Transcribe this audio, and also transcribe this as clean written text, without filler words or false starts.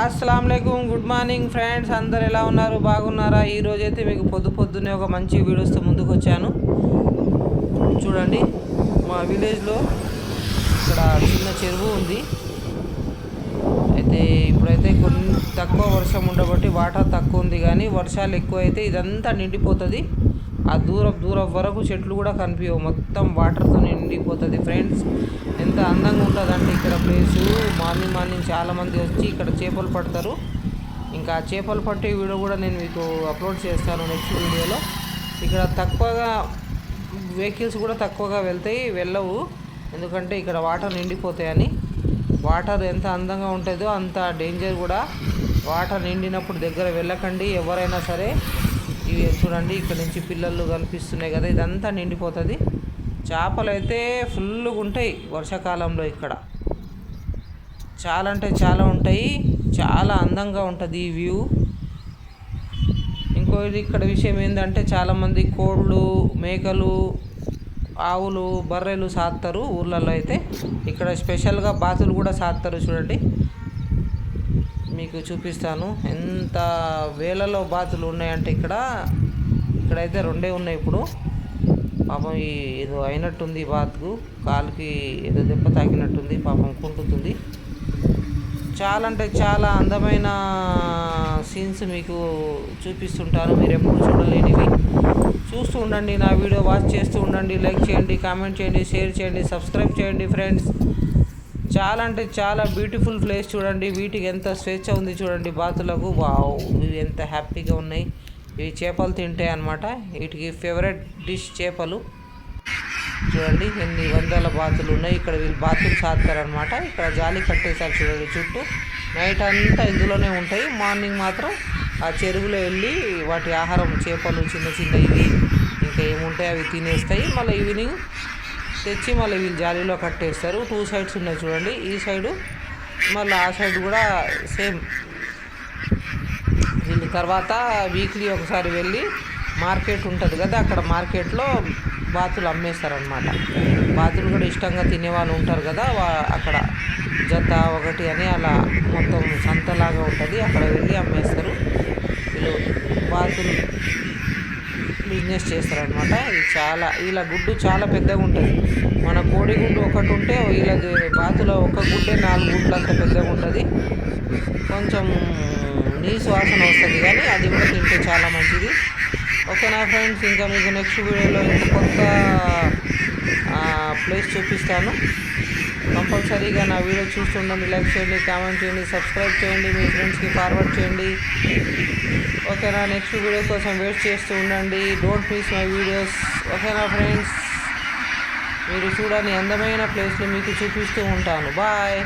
అస్సలం వాలేకుమ్, good morning friends. అందరు ఎలా ఉన్నారు? బాగున్నారా? ఈరోజైతే మీకు పొద్దున్నే ఒక మంచి వీడియోస్తో ముందుకు వచ్చాను. చూడండి, మా విలేజ్లో ఇక్కడ చిన్న చెరువు ఉంది. అయితే ఇప్పుడైతే కొన్ని తక్కువ వర్షం ఉండబట్టి వాటర్ తక్కువ ఉంది, కానీ వర్షాలు ఎక్కువ అయితే ఇదంతా నిండిపోతుంది. ఆ దూరం వరకు చెట్లు కూడా కనిపించవు, మొత్తం వాటర్తో నిండిపోతుంది. ఫ్రెండ్స్, ఎంత అందంగా ఉంటుందంటే ఇక్కడ ప్లేసు. మార్నింగ్ చాలామంది వచ్చి ఇక్కడ చేపలు పడతారు. ఇంకా చేపలు పట్టే వీడియో కూడా నేను మీకు అప్లోడ్ చేస్తాను నెక్స్ట్ వీడియోలో. ఇక్కడ తక్కువగా వెహికల్స్ కూడా తక్కువగా వెళ్ళవు, ఎందుకంటే ఇక్కడ వాటర్ నిండిపోతాయని. వాటర్ ఎంత అందంగా ఉంటుందో అంత డేంజర్ కూడా. వాటర్ నిండినప్పుడు దగ్గర వెళ్ళకండి ఎవరైనా సరే. ఇవి చూడండి, ఇక్కడ నుంచి పిల్లలు కనిపిస్తున్నాయి కదా, ఇదంతా నిండిపోతుంది. చేపలు అయితే ఫుల్గా ఉంటాయి వర్షాకాలంలో. ఇక్కడ చాలా అంటే చాలా ఉంటాయి, చాలా అందంగా ఉంటుంది ఈ వ్యూ. ఇంకోది ఇక్కడ విషయం ఏంటంటే, చాలామంది కోళ్ళు, మేకలు, ఆవులు, బర్రెలు సాస్తారు ఊళ్ళల్లో. అయితే ఇక్కడ స్పెషల్గా బాతులు కూడా సాస్తారు. చూడండి, మీకు చూపిస్తాను. ఎంత వేలలో బాతులు ఉన్నాయంటే ఇక్కడైతే రెండే ఉన్నాయి ఇప్పుడు. పాపం ఏదో అయినట్టుంది, బాతుకు కాలుకి ఏదో దెబ్బ తాకినట్టుంది, పాపం కుంటుతుంది. చాలా అంటే చాలా అందమైన సీన్స్ మీకు చూపిస్తుంటాను. మీరు ఎప్పుడు చూడలేనివి చూస్తూ ఉండండి. నా వీడియో వాచ్ చేస్తూ ఉండండి. లైక్ చేయండి, కామెంట్ చేయండి, షేర్ చేయండి, సబ్స్క్రైబ్ చేయండి ఫ్రెండ్స్. చాలా అంటే చాలా బ్యూటిఫుల్ ప్లేస్. చూడండి, వీటికి ఎంత స్వేచ్ఛ ఉంది చూడండి బాతులకు. వావ్, ఇవి ఎంత హ్యాపీగా ఉన్నాయి. ఇవి చేపలు తింటాయి అన్నమాట. వీటికి ఫేవరెట్ డిష్ చేపలు. చూడండి, ఎన్ని వందల బాతులు ఉన్నాయి ఇక్కడ. వీళ్ళు బాతులు సాగుతారనమాట. ఇక్కడ జాలి కట్టేశారు చూడండి చుట్టూ. నైట్ అంతా ఇందులోనే ఉంటాయి. మార్నింగ్ మాత్రం ఆ చెరువులో వెళ్ళి వాటి ఆహారం, చేపలు చిన్న ఇవి ఇంకా ఏముంటాయి అవి తినేస్తాయి. మళ్ళీ ఈవినింగ్ తెచ్చి మళ్ళీ వీళ్ళు జాలీలో కట్టేస్తారు. 2 సైడ్స్ ఉన్నాయి చూడండి, ఈ సైడు మళ్ళీ ఆ సైడ్ కూడా సేమ్. వీళ్ళు తర్వాత వీక్లీ ఒకసారి వెళ్ళి మార్కెట్ ఉంటుంది కదా, అక్కడ మార్కెట్లో బాతులు అమ్మేస్తారనమాట. బాతులు కూడా ఇష్టంగా తినేవాళ్ళు ఉంటారు కదా, అక్కడ జత ఒకటి అని అలా మొత్తం సంతలాగా ఉంటుంది, అక్కడ వెళ్ళి అమ్మేస్తారు. వీళ్ళు బాతులు బిజినెస్ చేస్తారనమాట. ఇది వీళ్ళ గుడ్డు చాలా పెద్దగా ఉంటుంది. మన కోడి గుడ్డు ఒకటి ఉంటే వీళ్ళది బాతుల ఒక గుడ్డే 4 గుడ్లు అంత పెద్దగా ఉంటుంది. కొంచెం నీసు వాసన వస్తుంది, కానీ అది కూడా తింటే చాలా మంచిది. ఓకేనా ఫ్రెండ్స్, ఇంకా మీకు నెక్స్ట్ వీడియోలో ఇంక కొత్త ప్లేస్ చూపిస్తాను. కంపల్సరీగా నా వీడియో చూస్తుండండి. లైక్ చేయండి, కామెంట్ చేయండి, సబ్స్క్రైబ్ చేయండి, మీ ఫ్రెండ్స్కి ఫార్వర్డ్ చేయండి. ఓకేనా, నెక్స్ట్ వీడియో కోసం వెయిట్ చేస్తూ ఉండండి. Don't miss my videos. ఓకేనా ఫ్రెండ్స్, మీరు చూడని అందమైన ప్లేస్ని మీకు చూపిస్తూ ఉంటాను. బాయ్.